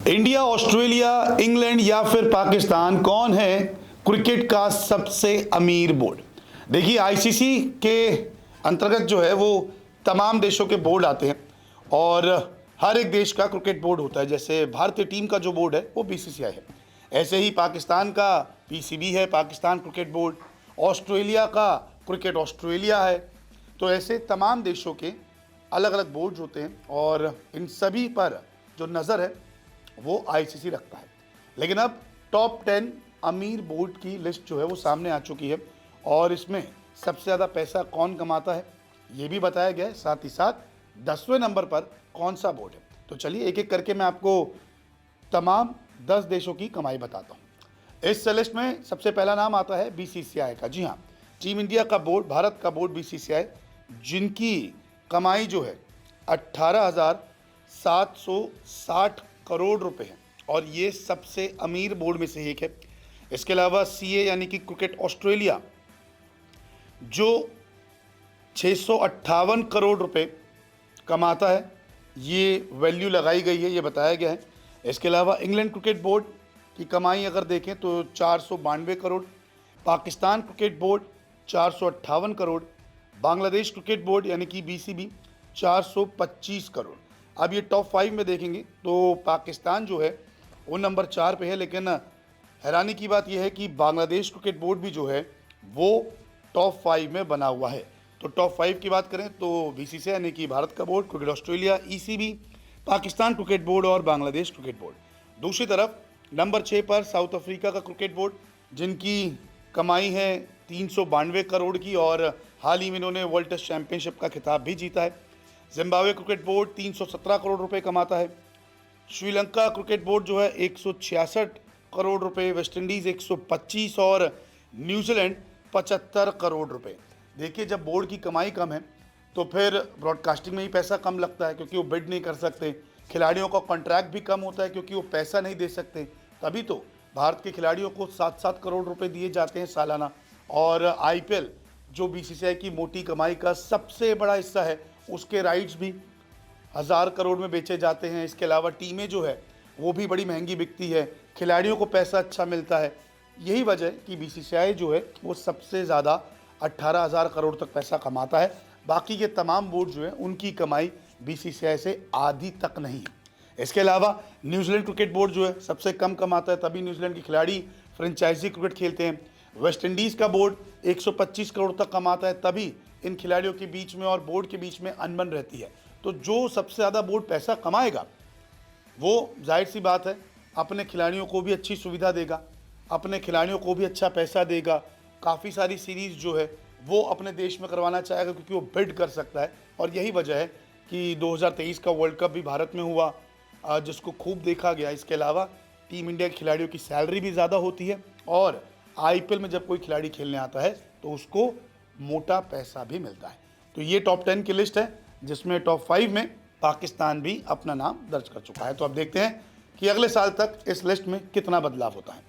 India, Australia, England या फिर पाकिस्तान, कौन है क्रिकेट का सबसे अमीर बोर्ड? देखिए, आईसीसी के अंतर्गत जो है वो तमाम देशों के बोर्ड आते हैं और हर एक देश का क्रिकेट बोर्ड होता है। जैसे भारतीय टीम का जो बोर्ड है वो बीसीसीआई है, ऐसे ही पाकिस्तान का पीसीबी है, पाकिस्तान क्रिकेट बोर्ड। ऑस्ट्रेलिया का क्रिकेट ऑस्ट्रेलिया है। तो ऐसे तमाम देशों के अलग अलग बोर्ड्स होते हैं और इन सभी पर जो नज़र है वो आईसीसी रखता है। लेकिन अब टॉप 10 अमीर बोर्ड की लिस्ट जो है वो सामने आ चुकी है और इसमें सबसे ज़्यादा पैसा कौन कमाता है ये भी बताया गया है, साथ ही साथ 10वें नंबर पर कौन सा बोर्ड है। तो चलिए एक एक करके मैं आपको तमाम 10 देशों की कमाई बताता हूँ। इस लिस्ट में सबसे पहला नाम आता है बीसीसीआई का। जी हाँ, टीम इंडिया का बोर्ड, भारत का बोर्ड बीसीसीआई, जिनकी कमाई जो है 18,760 करोड़ रुपए है और ये सबसे अमीर बोर्ड में से एक है। इसके अलावा सीए यानी कि क्रिकेट ऑस्ट्रेलिया जो 658 करोड़ रुपए कमाता है, ये वैल्यू लगाई गई है, ये बताया गया है। इसके अलावा इंग्लैंड क्रिकेट बोर्ड की कमाई अगर देखें तो 492 crore, Pakistan cricket board 458 crore, Bangladesh cricket board यानी कि बीसीबी 425 करोड़। अब ये टॉप 5 में देखेंगे तो पाकिस्तान जो है वो नंबर 4 पे है, लेकिन हैरानी की बात यह है कि बांग्लादेश क्रिकेट बोर्ड भी जो है वो टॉप 5 में बना हुआ है। तो टॉप 5 की बात करें तो बीसीसीआई यानी कि भारत का board, cricket Australia, ECB, Pakistan cricket board और बांग्लादेश क्रिकेट बोर्ड। दूसरी तरफ नंबर 6 पर साउथ अफ्रीका का क्रिकेट बोर्ड, जिनकी कमाई है 392 करोड़ की और हाल ही में इन्होंने वर्ल्ड टेस्ट चैंपियनशिप का खिताब भी जीता है। जिम्बाब्वे क्रिकेट बोर्ड 317 करोड़ रुपए कमाता है। श्रीलंका क्रिकेट बोर्ड जो है 166 करोड़ रुपए, वेस्ट इंडीज़ 125 और न्यूजीलैंड 75 करोड़ रुपए। देखिए, जब बोर्ड की कमाई कम है तो फिर ब्रॉडकास्टिंग में ही पैसा कम लगता है क्योंकि वो बिड नहीं कर सकते। खिलाड़ियों का कॉन्ट्रैक्ट भी कम होता है क्योंकि वो पैसा नहीं दे सकते। तभी तो भारत के खिलाड़ियों को 7-7 करोड़ रुपए दिए जाते हैं सालाना। और आईपीएल जो बीसीसीआई की मोटी कमाई का सबसे बड़ा हिस्सा है, उसके राइट्स भी 1000 करोड़ में बेचे जाते हैं। इसके अलावा टीमें जो है वो भी बड़ी महंगी बिकती है, खिलाड़ियों को पैसा अच्छा मिलता है। यही वजह है कि बीसीसीआई जो है वो सबसे ज़्यादा 18,000 करोड़ तक पैसा कमाता है। बाकी के तमाम बोर्ड जो है उनकी कमाई बीसीसीआई से आधी तक नहीं है। इसके अलावा न्यूजीलैंड क्रिकेट बोर्ड जो है सबसे कम कमाता है, तभी न्यूजीलैंड के खिलाड़ी फ्रेंचाइजी क्रिकेट खेलते हैं। वेस्ट इंडीज़ का बोर्ड 125 करोड़ तक कमाता है, तभी इन खिलाड़ियों के बीच में और बोर्ड के बीच में अनबन रहती है। तो जो सबसे ज़्यादा बोर्ड पैसा कमाएगा वो जाहिर सी बात है अपने खिलाड़ियों को भी अच्छी सुविधा देगा, अपने खिलाड़ियों को भी अच्छा पैसा देगा। काफ़ी सारी सीरीज़ जो है वो अपने देश में करवाना चाहेगा क्योंकि वो बिड कर सकता है। और यही वजह है कि 2023 का वर्ल्ड कप भी भारत में हुआ, जिसको खूब देखा गया। इसके अलावा टीम इंडिया के खिलाड़ियों की सैलरी भी ज़्यादा होती है और आईपीएल में जब कोई खिलाड़ी खेलने आता है तो उसको मोटा पैसा भी मिलता है। तो ये टॉप 10 की लिस्ट है जिसमें टॉप 5 में पाकिस्तान भी अपना नाम दर्ज कर चुका है। तो अब देखते हैं कि अगले साल तक इस लिस्ट में कितना बदलाव होता है।